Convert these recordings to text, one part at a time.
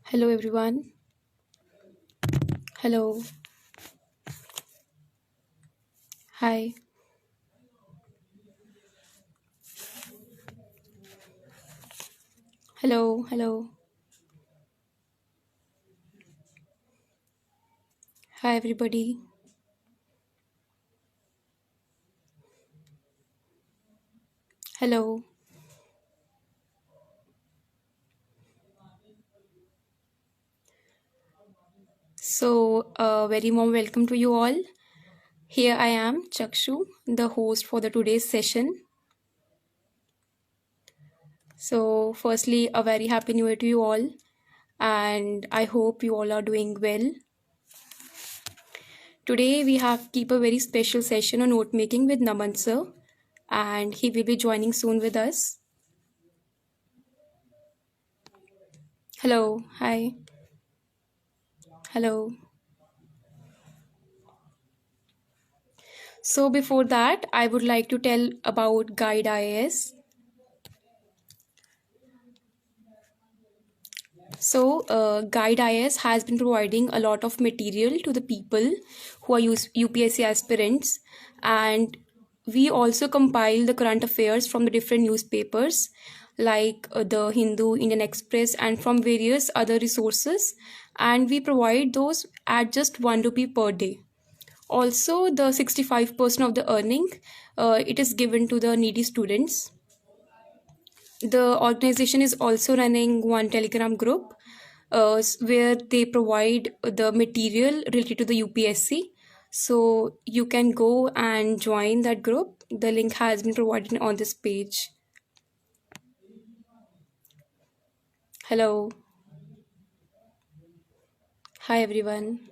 Hello, everyone. Hello. Hi. Hello. Hello. Hi, everybody. Hello. Very warm welcome to you all. Here I am, Chakshu, the host for the today's session. Firstly, a very happy new year to you all, and I hope you all are doing well. Today we have keep a very special session on note making with Naman sir, and he will be joining soon with us. Hello. Hi. Hello. So before that, I would like to tell about Guide IAS. Guide IAS has been providing a lot of material to the people who are UPSC aspirants, and we also compile the current affairs from the different newspapers like the Hindu, Indian Express, and from various other resources, and we provide those at just 1 rupee per day. Also, the 65% of the earning it is given to the needy students. The organization is also running one Telegram group where they provide the material related to the UPSC. So you can go and join that group. The link has been provided on this page. Hello. Hi, everyone.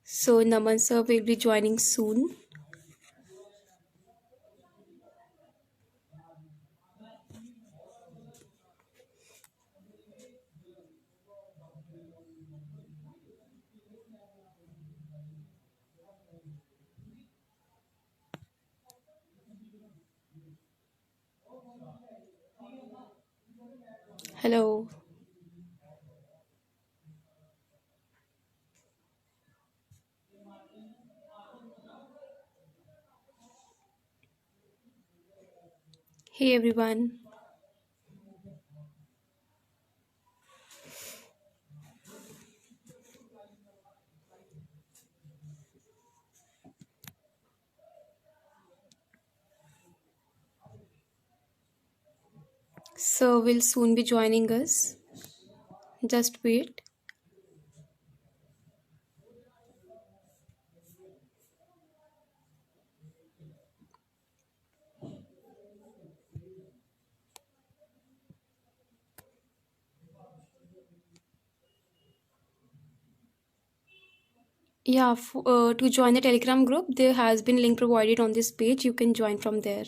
So Naman sir will be joining soon. Hello. Hey, everyone. Sir will soon be joining us. Just wait. Yeah, to join the Telegram group, there has been link provided on this page. You can join from there.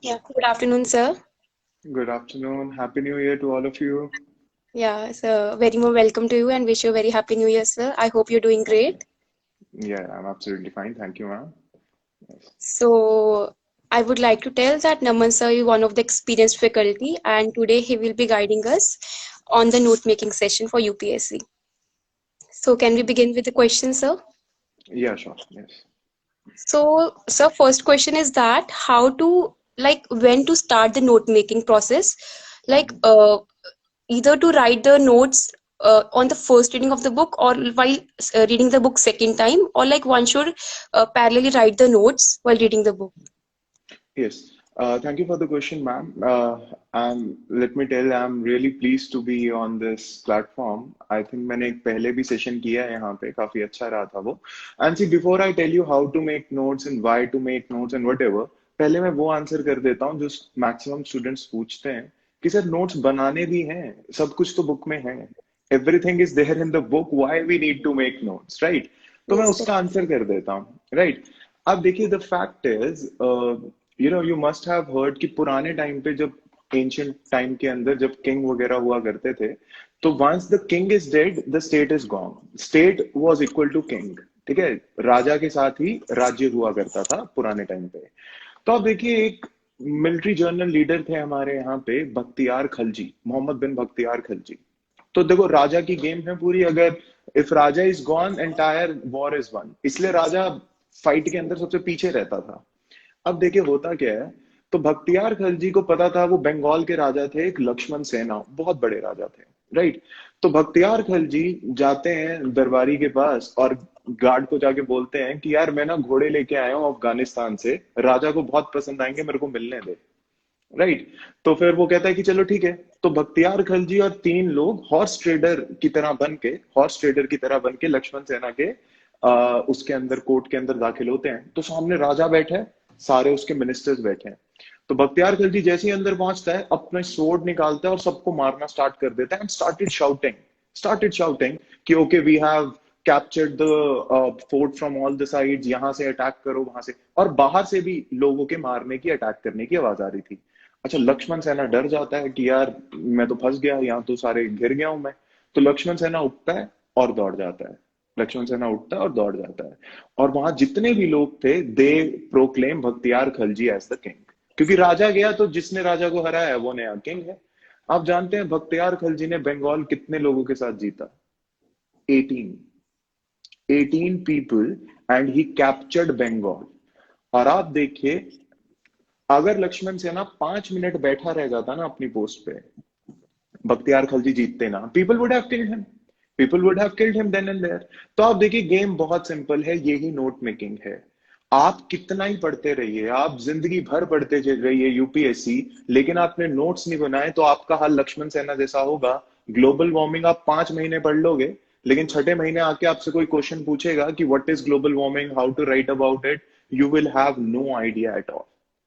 Yeah. Good afternoon, sir. Good afternoon. Happy New Year to all of you. Yeah, so very more welcome to you and wish you a very happy new year, sir. I hope you're doing great. Yeah, I'm absolutely fine. Thank you, ma'am. Yes. So I would like to tell that Naman sir is one of the experienced faculty and today he will be guiding us on the note making session for UPSC. So can we begin with the question, sir? Yeah, sure. Yes. So, sir, first question is that how to like when to start the note making process? Like Mhm. either to write the notes on the first reading of the book or while reading the book second time, or like one should parallelly write the notes while reading the book. Yes. Thank you for the question, ma'am. And let me tell, I'm really pleased to be on this platform. I think मैंने एक पहले भी session किया है यहाँ पे काफी अच्छा रहा था वो. And see, before I tell you how to make notes and why to make notes and whatever, पहले मैं वो आंसर कर देता हूँ जो मैक्सिमम स्टूडेंट्स पूछते हैं कि सर नोट्स बनाने भी हैं, सब कुछ तो बुक में है, everything is there in the book, why we need to make notes, right? तो मैं Yes, उसका आंसर कर देता हूँ, राइट? अब देखिए, the fact is, you must have heard कि पुराने टाइम पे, जब एंशियंट टाइम के अंदर जब किंग वगैरह हुआ करते थे, तो once the king is dead the state is gone, state was equal to king, ठीक है? राजा के साथ ही राज्य हुआ करता था पुराने टाइम पे। तो आप देखिए, एक मिलिट्री जर्नल लीडर थे हमारे यहाँ पे, बख्तियार खलजी, मोहम्मद बिन बख्तियार खलजी। तो देखो, राजा की गेम है पूरी, अगर if Raja is gone entire war is one, इसलिए राजा फाइट के अंदर सबसे पीछे रहता था। अब देखिए होता क्या है, तो बख्तियार खलजी को पता था, वो बंगाल के राजा थे, एक लक्ष्मण सेना, बहुत बड़े राजा थे, राइट? तो बख्तियार खलजी जाते हैं दरबारी के पास और गार्ड को जाके बोलते हैं कि यार मैं ना घोड़े लेके आया हूँ अफगानिस्तान से, राजा को बहुत पसंद आएंगे, मेरे को मिलने दे, राइट? तो फिर वो कहता है कि चलो ठीक है। तो बख्तियार खलजी और तीन लोग हॉर्स ट्रेडर की तरह बन के लक्ष्मण सेना के उसके अंदर, कोर्ट के अंदर दाखिल होते हैं। तो सामने राजा बैठे हैं, सारे उसके मिनिस्टर्स बैठे हैं। तो बख्तियार खिलजी जैसे ही अंदर पहुंचता है, अपना स्वॉर्ड निकालता है और सबको मारना स्टार्ट कर देता है, एंड स्टार्टेड शाउटिंग कि okay, we have captured the fort from all the sides, यहां से अटैक करो, वहां से, और बाहर से भी लोगों के मारने की, अटैक करने की आवाज आ रही थी। अच्छा, लक्ष्मण सेना डर जाता है कि यार मैं तो फंस गया, यहाँ तो सारे घिर गया हूं मैं। तो लक्ष्मण सेना उठता है और दौड़ जाता है, लक्ष्मण सेना उठता है और दौड़ जाता है। और वहां जितने भी लोग थे, they proclaim Bakhtiyar Khalji as the king, क्योंकि राजा गया तो जिसने राजा को हराया है वो नया किंग है। आप जानते हैं बख्तियार खलजी ने बंगाल कितने लोगों के साथ जीता? 18, 18 people, and he captured Bengal. और आप देखिए, अगर लक्ष्मण सेना 5 मिनट बैठा रह जाता ना अपनी पोस्ट पे, बख्तियार खलजी जीतते ना, people would have killed him then and there. तो आप देखिए, गेम बहुत सिंपल है, यही नोट मेकिंग है। आप कितना ही पढ़ते रहिए, आप जिंदगी भर पढ़ते रहिए यूपीएससी, लेकिन आपने नोट्स नहीं बनाए तो आपका हाल लक्ष्मण सेना जैसा होगा। ग्लोबल वार्मिंग आप 5 महीने पढ़ लोगे, लेकिन छठे महीने आके आपसे कोई क्वेश्चन पूछेगा कि what is global warming, how to write about it, you will have no idea at all,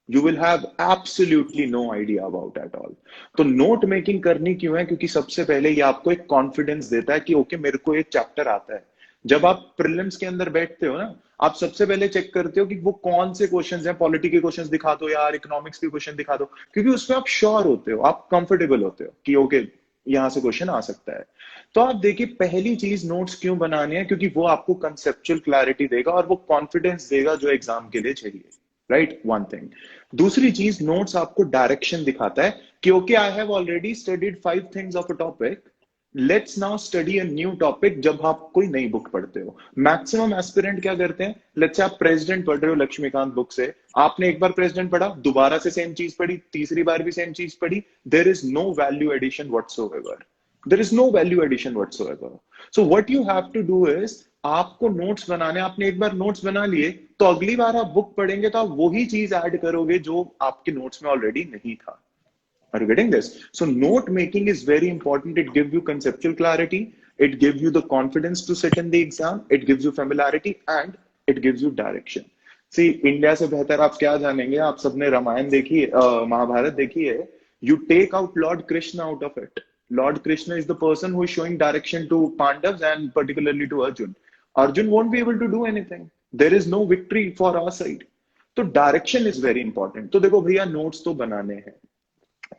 you will have absolutely no idea about at all. तो नोट मेकिंग करनी क्यों है? क्योंकि सबसे पहले ये आपको एक कॉन्फिडेंस देता है कि ओके, मेरे को एक चैप्टर आता है। जब आप प्रीलिम्स के अंदर बैठते हो ना, आप सबसे पहले चेक करते हो कि वो कौन से क्वेश्चंस हैं, पॉलिटी के क्वेश्चंस दिखा दो यार, इकोनॉमिक्स के क्वेश्चन दिखा दो, क्योंकि उसमें आप श्योर होते हो, आप कंफर्टेबल होते हो कि ओके, यहां से क्वेश्चन आ सकता है। तो आप देखिए, पहली चीज नोट्स क्यों बनाने हैं? क्योंकि वो आपको कंसेप्चुअल क्लैरिटी देगा और वो कॉन्फिडेंस देगा जो एग्जाम के लिए चाहिए, राइट? One thing. दूसरी चीज, नोट्स आपको डायरेक्शन दिखाता है कि okay, I have already studied 5 things of a topic, let's now study a new topic. जब आप कोई नई बुक पढ़ते हो, मैक्सिमम एस्पिरेंट क्या करते हैं, लेट्स से आप प्रेसिडेंट पढ़ रहे हो लक्ष्मीकांत बुक से, आपने एक बार प्रेसिडेंट पढ़ा, दोबारा से सेम चीज पढ़ी, तीसरी बार भी सेम चीज पढ़ी, there is no value addition whatsoever, there is no value addition whatsoever. So what you have to do is, आपको नोट्स बनाने, आपने एक बार नोट्स बना लिए, तो अगली बार आप बुक पढ़ेंगे तो आप वही चीज ऐड करोगे जो आपके नोट्स में ऑलरेडी नहीं था। Are you getting this? So note making is very important. It gives you conceptual clarity. It gives you the confidence to sit in the exam. It gives you familiarity and it gives you direction. See, India से बेहतर आप क्या जानेंगे? आप सबने रामायण देखी है, महाभारत देखी है। You take out Lord Krishna out of it. Lord Krishna is the person who is showing direction to Pandavas and particularly to Arjun. Arjun won't be able to do anything. There is no victory for our side. तो direction is very important. तो देखो भैया, notes तो बनाने हैं,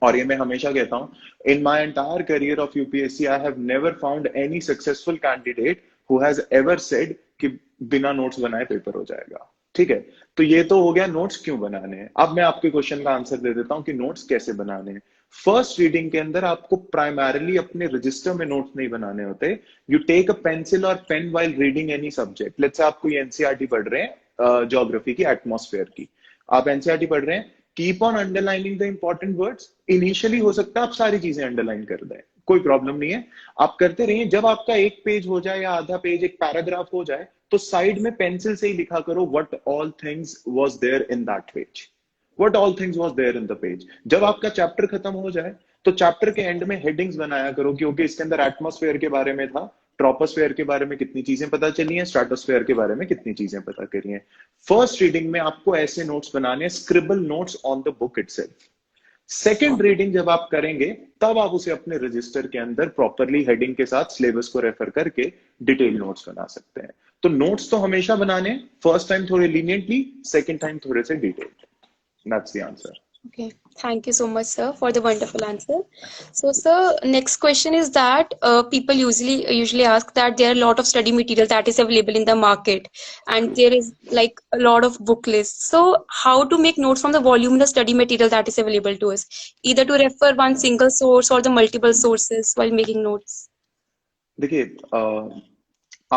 और ये मैं हमेशा कहता हूं, in my entire career of UPSC I have never found any successful candidate who has ever said कि बिना नोट्स बनाए पेपर हो जाएगा। ठीक है, तो ये तो हो गया नोट्स क्यों बनाने हैं। अब मैं आपके क्वेश्चन का आंसर दे देता हूं कि नोट्स कैसे बनाने हैं। फर्स्ट रीडिंग के अंदर आपको प्राइमरली अपने रजिस्टर में नोट्स नहीं बनाने होते। यू टेक अ पेंसिल और pen while reading any subject. Let's say आप कोई एनसीईआरटी पढ़ रहे हैं, ज्योग्राफी की, एटमॉस्फेयर की, आप एनसीईआरटी पढ़ रहे हैं, keep on underlining the important words. Initially हो सकता है आप सारी चीजें अंडरलाइन कर दें, कोई प्रॉब्लम नहीं है, आप करते रहिए। जब आपका एक पेज हो जाए या आधा पेज, एक पैराग्राफ हो जाए, तो साइड में पेंसिल से ही लिखा करो what all things was there in that page, what all things was there in the page. जब आपका चैप्टर खत्म हो जाए, तो चैप्टर के एंड में हेडिंग्स बनाया करो कि ओके, इसके अंदर एटमॉस्फेयर के बारे में था, ट्रोपोस्फेयर के बारे में कितनी चीजें पता चली हैं, स्ट्रेटोस्फेयर के बारे में कितनी चीजें पता करी हैं। फर्स्ट रीडिंग में आपको ऐसे नोट्स बनाने हैं, scribble notes on the book itself. Second reading जब आप करेंगे तब आप उसे अपने रजिस्टर के अंदर प्रॉपरली हेडिंग के साथ सिलेबस को रेफर करके डिटेल नोट्स बना सकते हैं। तो नोट्स तो हमेशा बनाने, फर्स्ट टाइम थोड़े लीनियंटली, सेकेंड टाइम थोड़े से detailed. That's the answer. Okay, thank you so much, sir, for the wonderful answer. So, sir, next question is that people usually ask that there are a lot of study material that is available in the market, and there is like a lot of book lists. So, how to make notes from the voluminous study material that is available to us, either to refer one single source or the multiple sources while making notes? देखिए,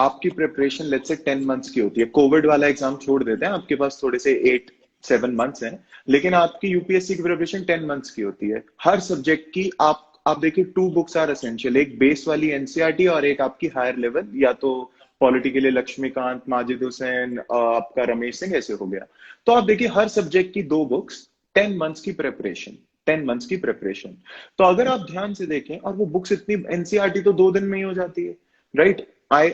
आपकी preparation let's say 10 months की होती है। Covid वाला exam छोड़ देते हैं, आपके पास थोड़े से 8-7 मंथ्स हैं, लेकिन आपकी यूपीएससी की प्रिपरेशन 10 मंथ्स की होती है। हर सब्जेक्ट की आप देखिए 2 बुक्स आर एसेंशियल, एक बेस वाली एनसीईआरटी और एक आपकी हायर लेवल, या तो पॉलिटी के लिए लक्ष्मीकांत, माजिद हुसैन, आपका रमेश सिंह, ऐसे हो गया। तो आप देखिए हर सब्जेक्ट की 2 बुक्स, 10 मंथ्स की प्रिपरेशन, 10 मंथ्स की प्रिपरेशन। तो अगर आप ध्यान से देखें, और वो बुक्स इतनी, एनसीईआरटी तो 2 दिन में ही हो जाती है, राइट। आई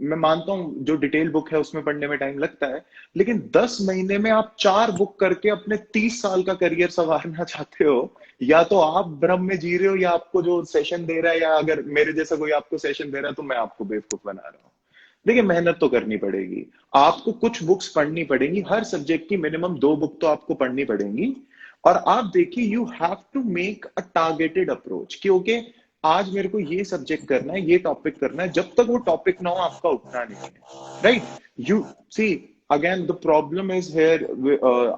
मैं मानता हूं जो डिटेल बुक है उसमें पढ़ने में टाइम लगता है, लेकिन 10 महीने में आप 4 बुक करके अपने 30 साल का करियर संवारना चाहते हो, या तो आप भ्रम में जी रहे हो, या आपको जो सेशन दे रहा है, या अगर मेरे जैसा कोई आपको सेशन दे रहा है तो मैं आपको बेवकूफ बना रहा हूँ। देखिए मेहनत तो करनी पड़ेगी, आपको कुछ बुक्स पढ़नी पड़ेंगी, हर सब्जेक्ट की मिनिमम 2 बुक तो आपको पढ़नी पड़ेंगी। और आप देखिए you have to make a targeted approach, क्योंकि आज मेरे को ये सब्जेक्ट करना है, ये टॉपिक करना है, जब तक वो टॉपिक ना हो आपका उठना नहीं है, right. You see again the problem is here,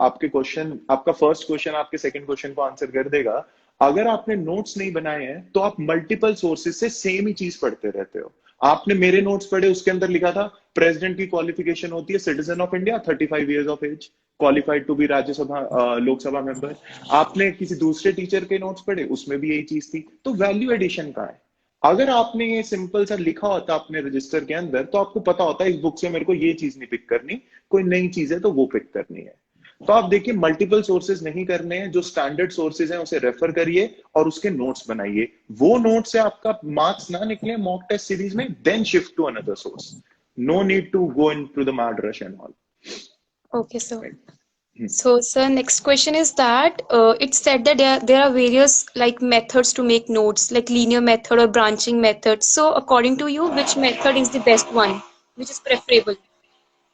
आपके क्वेश्चन, आपका फर्स्ट क्वेश्चन आपके सेकंड क्वेश्चन को आंसर कर देगा। अगर आपने नोट्स नहीं बनाए हैं तो आप मल्टीपल सोर्सेज से सेम ही चीज पढ़ते रहते हो। आपने मेरे नोट्स पढ़े, उसके अंदर लिखा था प्रेसिडेंट की क्वालिफिकेशन होती है citizen of India, 35 years of age, qualified to be Rajya Sabha Lok Sabha member. आपने किसी दूसरे टीचर के नोट्स पढ़े, उसमें भी यही चीज थी। तो वैल्यू एडिशन का है, अगर आपने ये सिंपल सा लिखा होता अपने रजिस्टर के अंदर तो आपको पता होता है इस बुक से मेरे को ये चीज नहीं पिक करनी, कोई नई चीज है तो वो पिक करनी है। तो आप देखिए मल्टीपल सोर्सेज नहीं करने हैं, जो स्टैंडर्ड सोर्सेज हैं उसे रेफर करिए और उसके नोट्स बनाइए। वो नोट से आपका मार्क्स ना निकले मॉक टेस्ट सीरीज में, then shift to another source. No need to go into the mad rush and all. Okay, sir. So, sir, next question is that it's said that there are various like methods to make notes, like linear method or branching method. So, according to you, which method is the best one? Which is preferable?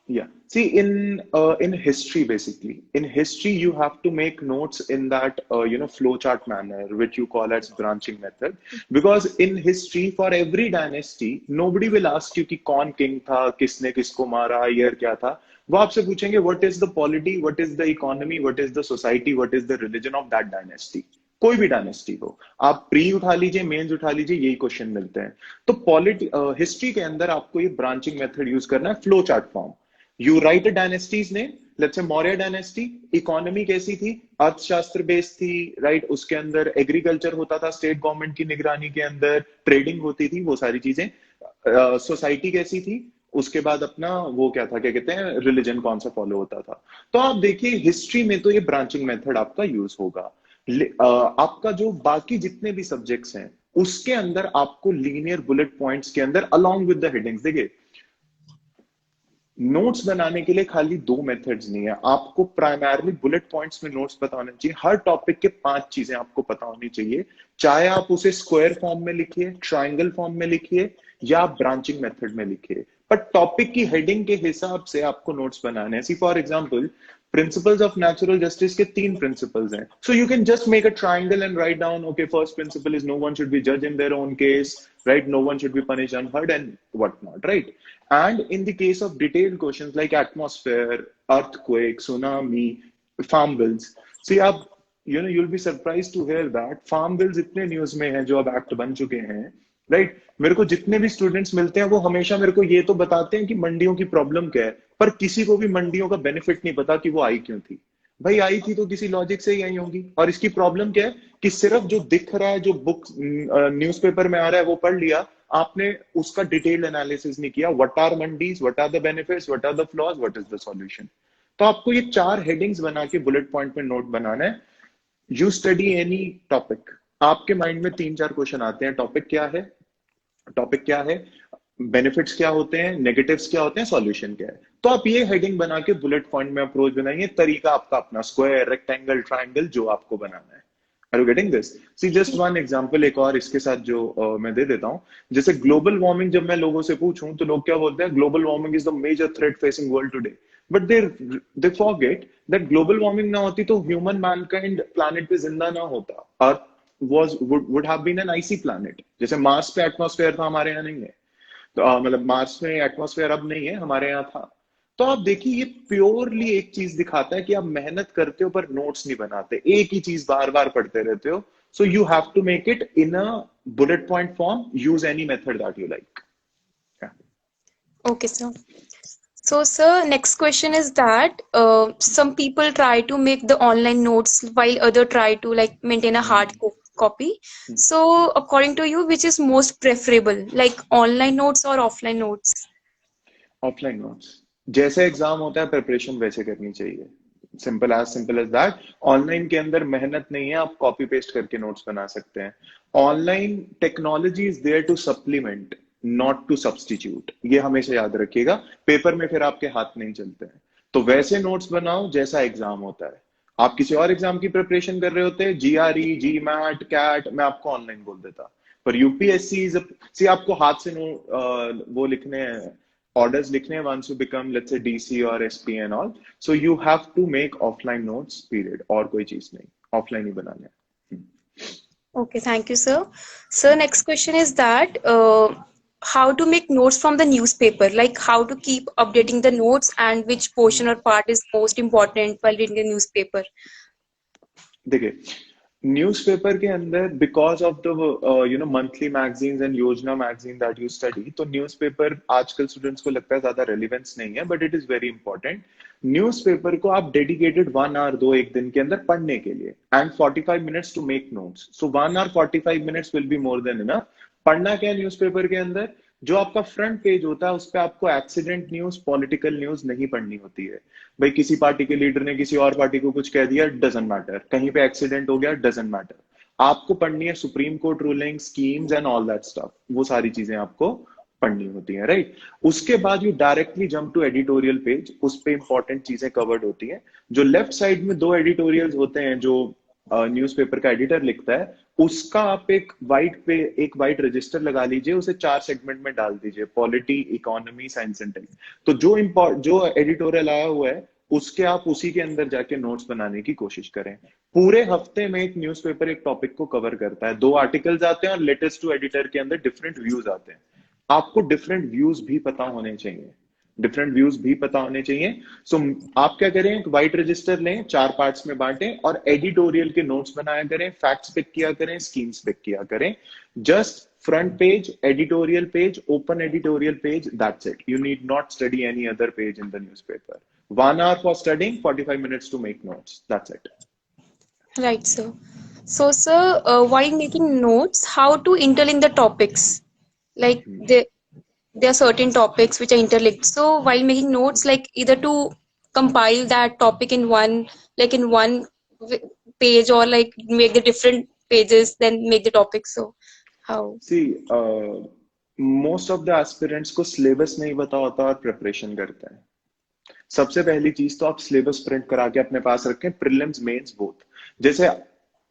Yeah. See, in history, basically, in history, you have to make notes in that flowchart manner, which you call as branching method. Because in history, for every dynasty, nobody will ask you कि कौन king था, किसने किसको मारा, year क्या था। वो आपसे पूछेंगे what is the polity, what is the economy, what is the society, what is the religion of that dynasty। कोई भी डायनेस्टी हो, आप प्री उठा लीजिए, मेंस उठा लीजिए, यही क्वेश्चन मिलते हैं। तो हिस्ट्री के अंदर आपको ये ब्रांचिंग मेथड यूज करना है, flow chart form. You right a dynasties name, let's say Maurya dynasty, economy कैसी थी, अर्थशास्त्र बेस्ड थी, राइट। उसके अंदर एग्रीकल्चर होता था, स्टेट गवर्नमेंट की निगरानी के अंदर ट्रेडिंग होती थी, वो सारी चीजें। सोसाइटी कैसी थी, उसके बाद अपना वो क्या था, क्या कहते हैं, रिलीजन कौन सा फॉलो होता था। तो आप देखिए हिस्ट्री में तो ये ब्रांचिंग मेथड आपका यूज होगा। आपका जो बाकी जितने भी सब्जेक्ट्स हैं उसके अंदर आपको लीनियर बुलेट पॉइंट्स के अंदर अलोंग विद द हेडिंग्स, देखिए नोट्स बनाने के लिए खाली 2 मेथड्स नहीं है, आपको प्राइमरली बुलेट पॉइंट्स में नोट्स पता होने चाहिए। हर टॉपिक के 5 चीजें आपको पता होनी चाहिए, चाहे आप उसे स्क्वायर फॉर्म में लिखिए, ट्राइंगल फॉर्म में लिखिए, या आप ब्रांचिंग मेथड में लिखिए, पर टॉपिक की हेडिंग के हिसाब से आपको नोट्स बनाने हैं। See for example principles of natural justice के 3 प्रिंसिपल्स हैं, so you can just make a triangle and write down, okay first principle is no one should be जज in their own case, right? No one should be punished unheard and whatnot, right? And in the case of detailed questions like atmosphere, earthquake, tsunami, farm bills, see आप you'll be surprised to hear that farm bills इतने news में हैं जो अब act बन चुके हैं, right. मेरे को जितने भी स्टूडेंट्स मिलते हैं वो हमेशा मेरे को ये तो बताते हैं कि मंडियों की प्रॉब्लम क्या है, पर किसी को भी मंडियों का बेनिफिट नहीं पता कि वो आई क्यों थी। भाई आई थी तो किसी लॉजिक से ही आई होंगी, और इसकी प्रॉब्लम क्या है कि सिर्फ जो दिख रहा है, जो बुक न्यूज़पेपर में आ रहा है वो पढ़ लिया आपने, उसका डिटेल्ड एनालिसिस नहीं किया। What are mandis, what are the benefits, what are the flaws, what is the solution. तो आपको ये 4 हेडिंग्स बना के बुलेट पॉइंट में नोट बनाना है। यू स्टडी एनी टॉपिक, आपके माइंड में 3-4 क्वेश्चन आते हैं, टॉपिक क्या है, टॉपिक क्या है। बेनिफिट्स क्या होते हैं, नेगेटिव्स क्या होते हैं, सॉल्यूशन क्या है। तो आप ये हेडिंग बना के बुलेट पॉइंट में अप्रोच बनाइए, तरीका आपका अपना, स्क्वायर, रेक्टेंगल, ट्रायंगल, जो आपको बनाना है। Are you getting this? See just one example एक और इसके साथ जो मैं दे देता हूँ। जैसे ग्लोबल वार्मिंग, जब मैं लोगों से पूछूं तो लोग क्या बोलते हैं, global warming is the major threat facing world today. But they forget that global warming ना होती तो ह्यूमन मैनकाइंड प्लैनेट पे जिंदा ना होता। अर्थ would have been an icy planet। जैसे मार्स पे एटमॉस्फेयर था, हमारे यहाँ नहीं है। तो मतलब मार्स में एटमॉस्फेयर अब नहीं है, हमारे यहाँ था। तो आप देखिए, ये प्योरली एक चीज दिखाता है कि आप मेहनत करते हो पर नोट्स नहीं बनाते, एक ही चीज बार बार पढ़ते रहते हो। So you have to make it in a bullet point form, use any method that you like. Okay, sir. So, sir, next question is that some people try to make the online notes while other try to like maintain a hard copy. So, according to you, which is most preferable, like online notes or offline notes? Offline notes. जैसे exam होता है preparation वैसे करनी चाहिए, simple as that. Online के अंदर मेहनत नहीं है, आप कॉपी पेस्ट करके नोट्स बना सकते हैं। Online technology is there to supplement, not to substitute, ये हमेशा याद रखिएगा। पेपर में फिर आपके हाथ नहीं चलते हैं। तो वैसे नोट्स बनाओ जैसा एग्जाम होता है। आप किसी और एग्जाम की प्रिपरेशन कर रहे होते, जीआरई, जी मैट, कैट, मैं आपको ऑनलाइन बोल देता। पर यूपीएससी सी आपको हाथ से वो लिखने हैं, orders लिखने हैं once you become let's say DC or SP and all, so you have to make offline notes period, और कोई चीज नहीं, offline ही बनाने हैं। Okay, thank you, sir. Sir, next question is that how to make notes from the newspaper, like how to keep updating the notes and which portion or part is most important while reading the newspaper. देखिए, newspaper के अंदर because of the monthly magazines and योजना magazine that you study, तो newspaper आजकल students को लगता है ज्यादा रेलिवेंस नहीं है, but it is very important. Newspaper को आप डेडिकेटेड 1 आवर दो एक दिन के अंदर पढ़ने के लिए, and 45 minutes to make notes. So 1 hour 45 minutes will be more than enough. पढ़ना क्या है न्यूज़पेपर के अंदर, जो आपका फ्रंट पेज होता है उस पर आपको एक्सीडेंट न्यूज, पॉलिटिकल न्यूज नहीं पढ़नी होती है। भाई किसी पार्टी के लीडर ने किसी और पार्टी को कुछ कह दिया, डजंट मैटर, कहीं पे एक्सीडेंट हो गया, डजंट मैटर। आपको पढ़नी है supreme court ruling, schemes and all that stuff, वो सारी चीजें आपको पढ़नी होती है, राइट। उसके बाद you directly jump to editorial page, उस पे इंपॉर्टेंट चीजें कवर्ड होती है। जो लेफ्ट साइड में दो एडिटोरियल्स होते हैं जो न्यूज़पेपर का एडिटर लिखता है, उसका आप एक वाइट रजिस्टर लगा लीजिए, उसे 4 सेगमेंट में डाल दीजिए, polity, economy, science and tech. तो जो एडिटोरियल आया हुआ है उसके आप उसी के अंदर जाके नोट्स बनाने की कोशिश करें। पूरे हफ्ते में एक न्यूज़पेपर एक टॉपिक को कवर करता है, 2 आर्टिकल्स आते हैं और लेटेस्ट टू एडिटर के अंदर डिफरेंट व्यूज आते हैं। आपको डिफरेंट व्यूज भी पता होने चाहिए, डिफरेंट व्यूज भी पता होने चाहिए। सो आप क्या करें, एक व्हाइट रजिस्टर लें, 4 पार्ट्स में बांटें और एडिटोरियल के नोट्स बनाया करें, फैक्ट्स पिक किया करें, स्कीम्स पिक किया करें। Just front page, editorial page, open editorial page, that's it. You need not study any other page in the newspaper. 1 hour for studying, 45 minutes to make notes. That's it. Right, sir. So, sir, while making notes, how to interlink the topics? Like there are certain topics which are interlinked. So, while making notes, like either to compile that topic in one, like in one page, or like make the different pages, then make the topic. So, how? See, most of the aspirants को syllabus नहीं पता होता और preparation करते हैं। सबसे पहली चीज तो आप सिलेबस प्रिंट करा के अपने पास रखें, प्रीलिम्स मेंस बोथ। जैसे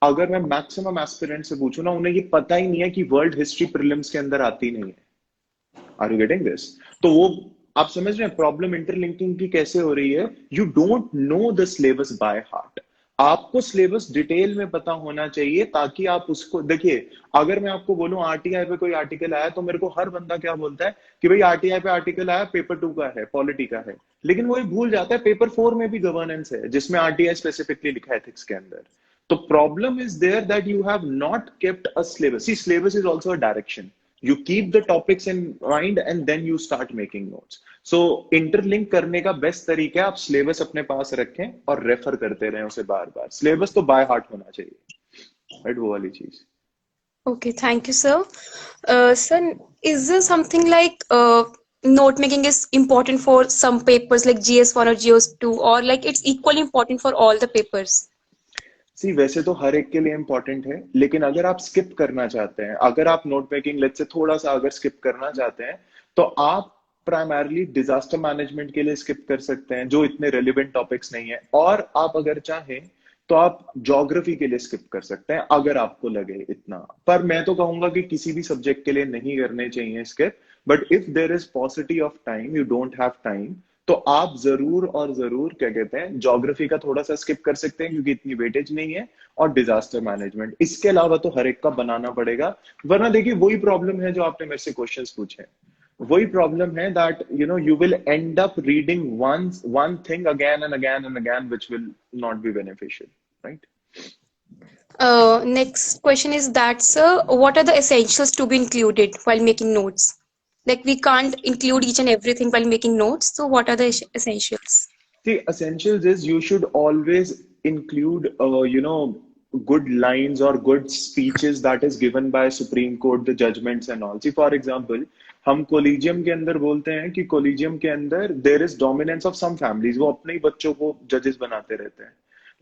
अगर मैं मैक्सिमम एस्पिरेंट से पूछूं ना, उन्हें ये पता ही नहीं है कि वर्ल्ड हिस्ट्री प्रीलिम्स के अंदर आती नहीं है। Are you getting this? तो वो आप समझ रहे हैं प्रॉब्लम इंटरलिंकिंग की कैसे हो रही है। You don't know the syllabus by heart. आपको सिलेबस डिटेल में पता होना चाहिए ताकि आप उसको देखिए। अगर मैं आपको बोलूं आरटीआई पे कोई आर्टिकल आया, तो मेरे को हर बंदा क्या बोलता है कि भाई आरटीआई पे आर्टिकल आया, पेपर 2 का है, पॉलिटी का है। लेकिन वो भूल जाता है पेपर 4 में भी गवर्नेंस है, जिसमें आरटीआई स्पेसिफिकली लिखा है एथिक्स के अंदर। तो problem is there that you have not kept a syllabus. See syllabus is also a direction. You keep the topics in mind and then you start making notes. So interlink करने का best तरीका है आप syllabus अपने पास रखें और refer करते रहें उसे बार बार। सिलेबस तो बाय हार्ट होना चाहिए, राइट, वो वाली चीज। Okay, thank you, sir. Sir, is there something like note making is important for some papers like GS1 or GS2, or like it's equally important for all the papers? सी वैसे तो हर एक के लिए इंपॉर्टेंट है, लेकिन अगर आप स्किप करना चाहते हैं, अगर आप नोट मेकिंग लेट से थोड़ा सा अगर स्किप करना चाहते हैं, तो आप प्राइमरली डिजास्टर मैनेजमेंट के लिए स्किप कर सकते हैं, जो इतने रेलिवेंट टॉपिक्स नहीं है, और आप अगर चाहें तो आप ज्योग्राफी के लिए स्किप कर सकते हैं अगर आपको लगे इतना। पर मैं तो कहूंगा कि किसी भी सब्जेक्ट के लिए नहीं करने चाहिए skip. But if there is possibility of time, you don't have time, तो आप जरूर और जरूर क्या कहते हैं, ज्योग्राफी का थोड़ा सा स्किप कर सकते हैं क्योंकि इतनी वेटेज नहीं है, और डिजास्टर मैनेजमेंट। इसके अलावा तो हर एक का बनाना पड़ेगा। वरना देखिए वही प्रॉब्लम है जो आपने मेरे से क्वेश्चंस पूछे, वही प्रॉब्लम है that you will end up reading one thing again and again and again, which will not be beneficial, right? Next question is that, sir, what are the essentials to be included while making notes? Like we can't include each and everything while making notes. So what are the essentials? See, essentials is you should always include, good lines or good speeches that is given by Supreme Court, the judgments and all. See, for example, हम collegium के अंदर बोलते हैं कि collegium के अंदर there is dominance of some families, वो अपने ही बच्चों को जजेस बनाते रहते हैं।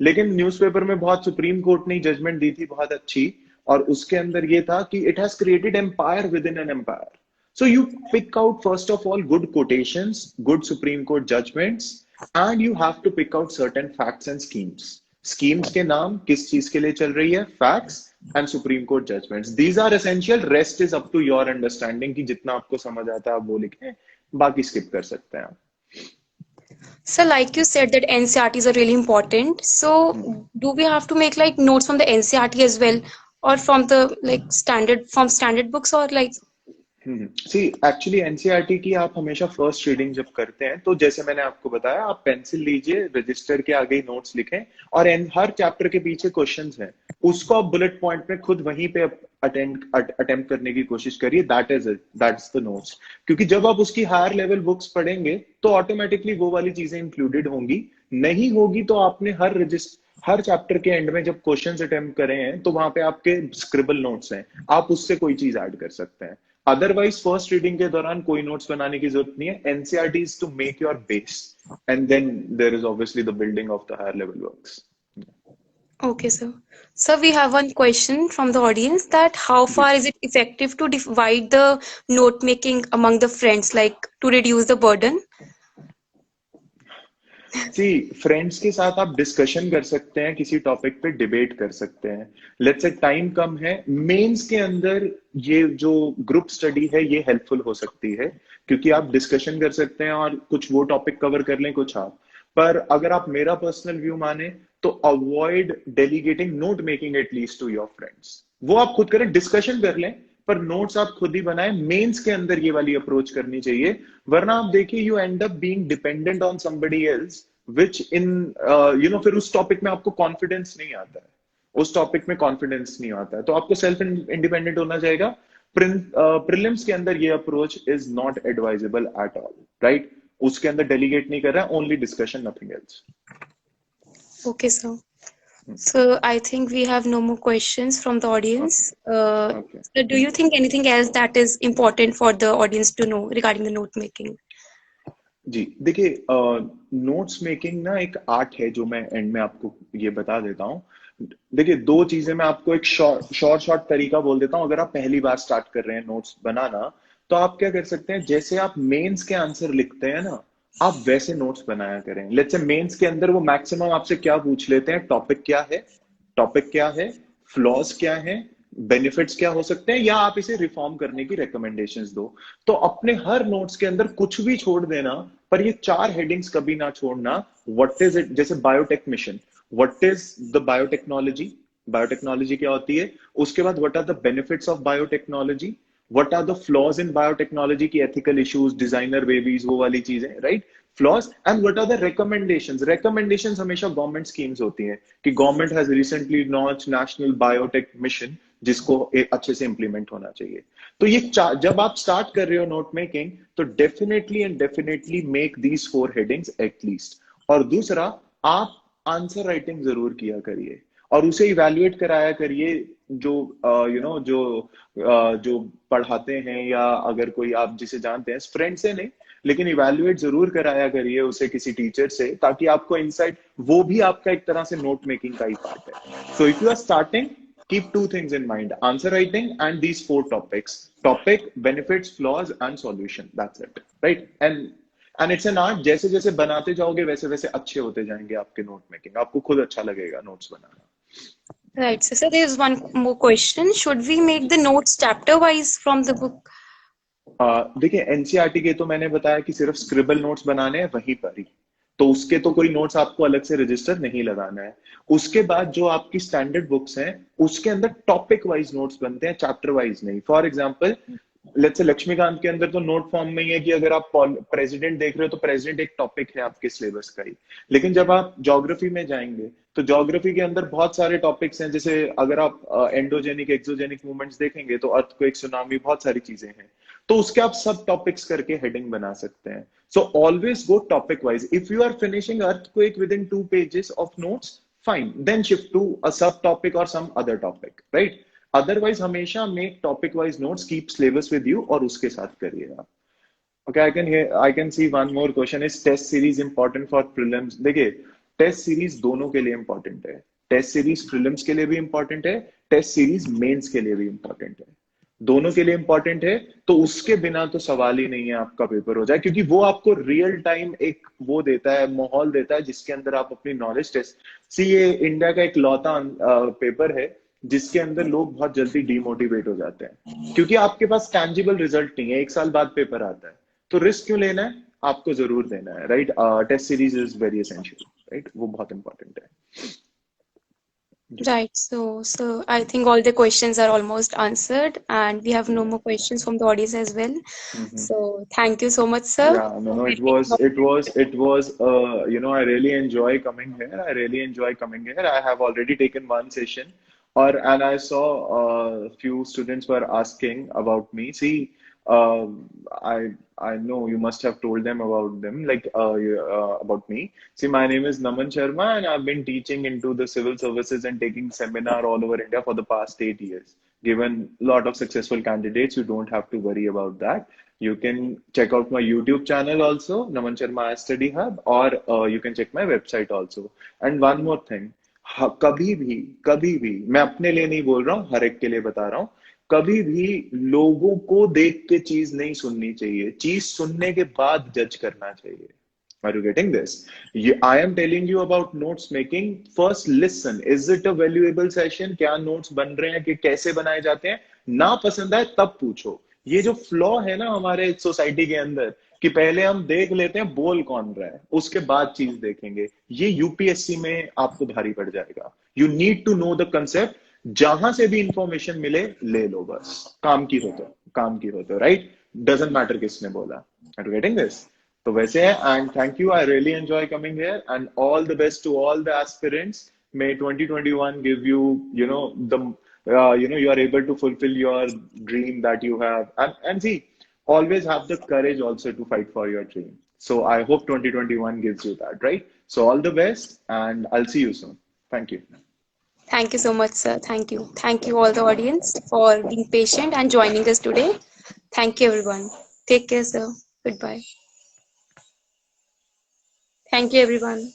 लेकिन न्यूज़पेपर में बहुत सुप्रीम कोर्ट ने जजमेंट दी थी बहुत अच्छी, और उसके अंदर ये था कि it has created empire within an empire. So you pick out first of all good quotations, good Supreme Court judgments, and you have to pick out certain facts and schemes. Schemes के नाम किस चीज के लिए चल रही है, facts and Supreme Court judgments. These are essential. Rest is up to your understanding कि जितना आपको समझ आता है आप वो लिखें, बाकी skip कर सकते हैं आप। So like you said that NCRTs are really important. So do we have to make like notes from the NCRT as well, or from the like standard books, or like? See actually NCERT की आप हमेशा first reading जब करते हैं तो जैसे मैंने आपको बताया, आप पेंसिल लीजिए, रजिस्टर के आगे ही नोट्स लिखें, और हर चैप्टर के पीछे क्वेश्चंस हैं, उसको आप बुलेट पॉइंट में खुद वहीं पे अटेम्प्ट करने की कोशिश करिए। That's the notes. क्योंकि जब आप उसकी हायर लेवल बुक्स पढ़ेंगे तो ऑटोमेटिकली वो वाली चीजें इंक्लूडेड होंगी, नहीं होगी तो आपने हर चैप्टर के एंड में जब क्वेश्चंस अटेम्प्ट करे हैं तो वहां पे आपके स्क्रिबल नोट्स हैं, आप उससे कोई चीज ऐड कर सकते हैं। अदरवाइज फर्स्ट रीडिंग के दौरान कोई नोट्स बनाने की जरूरत नहीं है। NCERT is to make your base, and then there is obviously the building of the higher level works. Okay, sir. So we have one question from the audience that how जी far is it effective to divide the note making among the friends, like to reduce the burden? See, friends के साथ आप discussion कर सकते हैं, किसी topic पे debate कर सकते हैं। लेट्स से टाइम कम है, मेंस के अंदर ये जो ग्रुप स्टडी है ये हेल्पफुल हो सकती है, क्योंकि आप डिस्कशन कर सकते हैं और कुछ वो टॉपिक कवर कर लें, कुछ आप। पर अगर आप मेरा पर्सनल व्यू माने तो avoid delegating note making at least to your friends. वो आप खुद करें, डिस्कशन कर लें, पर नोट्स आप खुद ही बनाएं। मेंस के अंदर ये वाली अप्रोच करनी चाहिए, वरना आप देखिए you end up being dependent on somebody else, which in फिर उस टॉपिक में आपको कॉन्फिडेंस नहीं आता है, उस टॉपिक में कॉन्फिडेंस नहीं आता है, तो आपको सेल्फ इंडिपेंडेंट होना चाहिए। प्रीलिम्स के अंदर ये approach is not advisable at all, right? उसके अंदर डेलीगेट नहीं कर रहा है, only discussion, nothing else. Okay, sir. So I think we have no more questions from the audience. Okay. So do you think anything else that is important for the audience to know regarding the note making? जी देखिए, notes making ना एक art है, जो मैं and में आपको ये बता देता हूँ। देखिए दो चीजें मैं आपको एक शॉर्ट तरीका बोल देता हूँ। अगर आप पहली बार स्टार्ट कर रहे हैं नोट्स बनाना, तो आप क्या कर सकते हैं, जैसे आप मेंस के आंसर लिखते हैं ना, आप वैसे नोट्स बनाया करें। लेट्स से मेंस के अंदर वो मैक्सिमम आपसे क्या पूछ लेते हैं, टॉपिक क्या है, फ्लॉज क्या है, बेनिफिट्स क्या हो सकते हैं, या आप इसे रिफॉर्म करने की रिकमेंडेशंस दो। तो अपने हर नोट्स के अंदर कुछ भी छोड़ देना, पर ये चार हेडिंग्स कभी ना छोड़ना। व्हाट इज इट, जैसे biotech mission, what is the biotechnology, biotechnology क्या होती है, उसके बाद what are the benefits of biotechnology, what are the flaws in biotechnology की एथिकल इश्यूज, डिजाइनर बेबीज, वो वाली चीजें, right? Flaws, and what are the recommendations हमेशा गवर्नमेंट स्कीम्स होती हैं कि government has recently launched national biotech mission, जिसको अच्छे से इंप्लीमेंट होना चाहिए। तो ये जब आप स्टार्ट कर रहे हो नोट मेकिंग, तो definitely make these 4 headings at least. और दूसरा, आप आंसर राइटिंग जरूर किया करिए और उसे इवेल्युएट कराया करिए, जो जो पढ़ाते हैं, या अगर कोई आप जिसे जानते हैं, फ्रेंड से नहीं, लेकिन इवेल्युएट जरूर कराया करिए उसे किसी टीचर से, ताकि आपको इनसाइट, वो भी आपका एक तरह से नोट मेकिंग का ही पार्ट है। So if you are starting, Keep two things in mind: answer writing and these four topics: topic, benefits, flaws, and solution. That's it, right? And it's an art. जैसे जैसे बनाते जाओगे वैसे वैसे अच्छे होते जाएंगे आपके नोट मेकिंग, आपको खुद अच्छा लगेगा notes banana. Right. So there's one more question. Should we make the notes chapter wise from the book? देखिए, एनसीईआरटी के तो मैंने बताया कि सिर्फ स्क्रिबल नोट्स बनाने हैं वहीं पर ही, तो उसके तो कोई नोट्स आपको अलग से रजिस्टर नहीं लगाना है. उसके बाद जो आपकी स्टैंडर्ड बुक्स हैं उसके अंदर टॉपिक वाइज नोट्स बनते हैं, चैप्टर वाइज नहीं. For example, let's say Laxmikanth के अंदर तो नोट फॉर्म में ही है कि अगर आप प्रेसिडेंट देख रहे हो तो प्रेसिडेंट एक टॉपिक है आपके सिलेबस का ही. लेकिन जब आप ज्योग्राफी में जाएंगे तो ज्योग्राफी के अंदर बहुत सारे टॉपिक्स हैं. जैसे अगर आप एंडोजेनिक एक्सोजेनिक मूवमेंट्स देखेंगे तो अर्थक्वेक, सुनामी, बहुत सारी चीजें हैं. तो उसके आप सब टॉपिक्स करके हेडिंग बना सकते हैं. So always go topic wise. If you are finishing earthquake within 2 pages of notes, fine, then shift to a sub topic और some other topic, right? Otherwise हमेशा make topic wise notes, keep syllabus with you और उसके साथ करिए आप. Okay, I can see one more question. Is test series important for prelims? देखिए, test series दोनों के लिए इंपॉर्टेंट है. टेस्ट सीरीज प्रीलिम्स के लिए भी इंपॉर्टेंट है, टेस्ट सीरीज मेंस के लिए भी इंपॉर्टेंट है. दोनों के लिए इंपॉर्टेंट है. तो उसके बिना तो सवाल ही नहीं है आपका पेपर हो जाए, क्योंकि वो आपको रियल टाइम एक वो देता है, माहौल देता है जिसके अंदर आप अपनी नॉलेज टेस्ट. सी, ये इंडिया का एक लौता पेपर है जिसके अंदर लोग बहुत जल्दी डिमोटिवेट हो जाते हैं, क्योंकि आपके पास टैंजिबल रिजल्ट नहीं है. 1 साल बाद पेपर आता है, तो रिस्क क्यों लेना है? आपको जरूर देना है, right? Test series is very essential, right? वो बहुत इंपॉर्टेंट है. Right. So I think all the questions are almost answered, and we have no more questions from the audience as well. Mm-hmm. So thank you so much, sir. Yeah, no, I really enjoy coming here. I really enjoy coming here. I have already taken one session, and I saw a few students were asking about me. See, I know you must have told them about them, like about me. See, my name is Naman Sharma, and I've been teaching into the civil services and taking seminar all over India for the past 8 years. Given a lot of successful candidates, you don't have to worry about that. You can check out my YouTube channel also, Naman Sharma Study Hub, or you can check my website also. And one more thing, कभी भी मैं अपने लिए नहीं बोल रहा हूँ, हर एक के लिए बता रहा हूँ, कभी भी लोगों को देख के चीज नहीं सुननी चाहिए, चीज सुनने के बाद जज करना चाहिए. Are you getting this? I am telling you about notes making. First listen. Is it a valuable session? क्या notes बन रहे हैं, कि कैसे बनाए जाते हैं? ना पसंद आए तब पूछो. ये जो फ्लॉ है ना हमारे सोसाइटी के अंदर, कि पहले हम देख लेते हैं बोल कौन रहा है, उसके बाद चीज देखेंगे, ये यूपीएससी में आपको भारी पड़ जाएगा. You need to know the concept. जहां से भी इंफॉर्मेशन मिले ले लो, बस काम की हो तो, राइट? डजेंट मैटर किसने बोला. Are you getting this? तो वैसे है. And thank you, I really enjoy coming here, and all the best to all the aspirants. May 2021 give you, you are able to fulfill your dream that you have. And see, always have the courage also to fight for your dream. So I hope 2021 gives you that, right? So all the best, and I'll see you soon. Thank you. Thank you so much, sir. Thank you. Thank you all the audience for being patient and joining us today. Thank you, everyone. Take care, sir. Goodbye. Thank you, everyone.